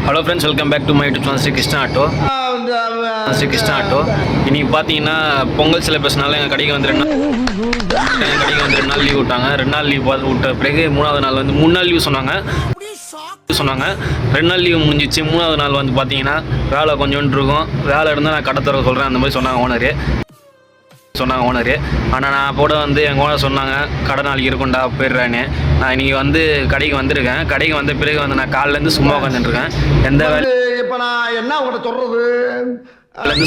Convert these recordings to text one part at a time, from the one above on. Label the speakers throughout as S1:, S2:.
S1: Hello friends, welcome back to my YouTube channel Sri Krishna auto. இன்றைக்கி பார்த்தீங்கன்னா பொங்கல் செலிப்ரேஷனால எங்கள் கடைக்கு வந்து 2 நாள் லீவ் விட்டாங்க. 2 நாள் லீவ் விட்ட பிறகு 3வது நாள் வந்து 3 நாள் லீவ் சொன்னாங்க. 2 நாள் லீவ் முடிஞ்சிச்சு. 3வது நாள் வந்து பார்த்தீங்கன்னா வேலை கொஞ்சோண்டு இருக்கும். வேலை இருந்தால் நான் கடை திறக்க சொல்கிறேன் அந்த மாதிரி சொன்னாங்க ஓனரு. ஆனால் நான் அப்போட வந்து எங்கள் ஓனர் சொன்னாங்க, கடை நாளைக்கு இருக்கும்டா போயிடுறேன்னு. நான் இன்றைக்கி வந்து கடைக்கு வந்திருக்கேன். கடைக்கு வந்த பிறகு வந்து நான் காலையிலேருந்து சும்மா உட்காந்துட்டுருக்கேன். எந்த வேலை
S2: இப்போ நான் என்ன உங்கள்கிட்ட சொல்கிறது,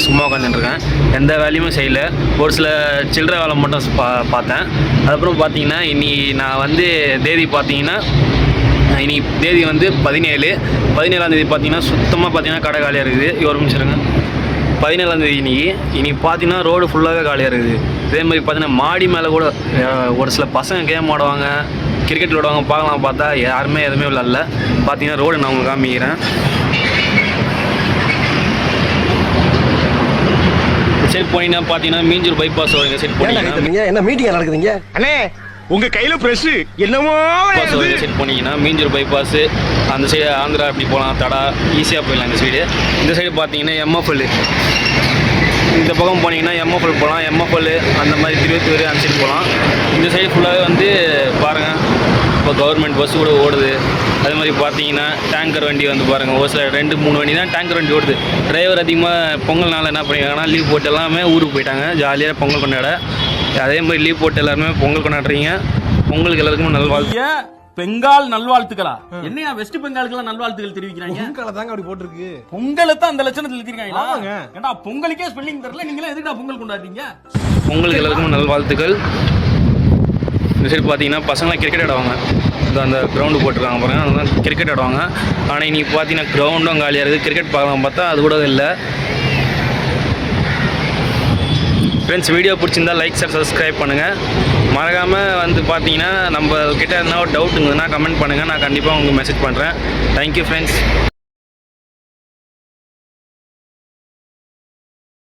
S1: சும்மா உட்காந்துட்டுருக்கேன். எந்த வேலையுமே செய்யலை. ஒரு சில சில்லறை வேலை மட்டும் பார்த்தேன். அதுக்கப்புறம் பார்த்தீங்கன்னா இன்னைக்கு நான் வந்து தேதி பார்த்தீங்கன்னா இன்னைக்கு தேதி வந்து 17ஆம் தேதி பார்த்தீங்கன்னா சுத்தமாக பார்த்தீங்கன்னா கடை காலியாக இருக்குது. ஒரு நிமிஷம் இருங்க. 17ஆம் தேதி இன்னைக்கு பார்த்தீங்கன்னா ரோடு ஃபுல்லாகவே காலியாக இருக்குது. இதே மாதிரி பார்த்தீங்கன்னா மாடி மேலே கூட ஒரு சில பசங்க கேம் ஆடுவாங்க, கிரிக்கெட் விளையாடுவாங்க. பார்க்கலாம் பார்த்தா யாருமே எதுவுமே விளையாடல. பார்த்தீங்கன்னா ரோடு நான் உங்களுக்கு காமிக்கிறேன். சரி போனீங்கன்னா பார்த்தீங்கன்னா மீஞ்சூர் பைபாஸ் வருங்க. சரி போனீங்கன்னா
S2: என்ன மீட்டிங் நடக்குதுங்க அண்ணே, உங்க கையில பிரஷ் என்னமோ
S1: சைட் போனீங்கன்னா மீஞ்சூர் பைபாஸ் அந்த சைடு ஆந்திரா அப்படி போகலாம், தடா ஈஸியாக போயிடலாம். இந்த சைடு பார்த்தீங்கன்னா எம்எஃப்எல், இந்த பக்கம் போனீங்கன்னா எம்எஃப்எல் போகலாம். எம்எஃப்எல் அந்த மாதிரி திருவத்தூர் அந்த சைடு போகலாம். இந்த சைடு ஃபுல்லாகவே வந்து பாருங்கள், இப்போ கவர்மெண்ட் பஸ் கூட ஓடுது. அது மாதிரி பார்த்தீங்கன்னா டேங்கர் வண்டி வந்து பாருங்கள், ஒரு சில 2-3 வண்டி தான் டேங்கர் வண்டி ஓடுது. டிரைவர் அதிகமாக பொங்கல் நாள் என்ன பண்ணியிருக்காங்கன்னா லீவ் போட்டு எல்லாமே ஊருக்கு போயிட்டாங்க ஜாலியாக பொங்கல் கொண்டாட. அதே மாதிரி லீவ் போட்டு எல்லாருமே பொங்கல் கொண்டாடுறீங்க. பொங்கலுக்கு எல்லாருக்கும் நல்வாழ்த்து.
S3: பெங்கால் நல்வாழ்த்துக்களா? என்ன வெஸ்ட் பெங்காலுக்கு நல்வாழ்த்துக்கள் தெரிவிக்கிறாங்க?
S2: பொங்கலை தாங்க அப்படி போட்டுருக்கு.
S3: பொங்கலை தான் அந்த லட்சணத்தில் எழுதிருக்காங்களா? ஏண்டா பொங்கலுக்கே ஸ்பெல்லிங் தெரியல, நீங்களே எதுக்குடா பொங்கல் கொண்டாடுறீங்க?
S1: பொங்கலுக்கு எல்லாருக்கும் நல்வாழ்த்துக்கள். இந்த சைடு பார்த்தீங்கன்னா பசங்களாம் கிரிக்கெட் ஆடுவாங்க. அந்த கிரவுண்டு போட்டிருக்காங்க பாருங்கள், அதெல்லாம் கிரிக்கெட் ஆடுவாங்க. ஆனால் இன்றைக்கி பார்த்தீங்கன்னா கிரவுண்டும் காலியாக இருக்குது. கிரிக்கெட் பார்க்கலாம் பார்த்தா அது கூட இல்லை. ஃப்ரெண்ட்ஸ், வீடியோ பிடிச்சிருந்தா லைக் ஷேர் சப்ஸ்கிரைப் பண்ணுங்கள். மறக்காமல் வந்து பார்த்தீங்கன்னா நம்ம கிட்ட எதனா ஒரு டவுட் இருந்ததுன்னா கமெண்ட் பண்ணுங்கள். நான் கண்டிப்பாக உங்களுக்கு மெசேஜ் பண்ணுறேன். Thank you friends.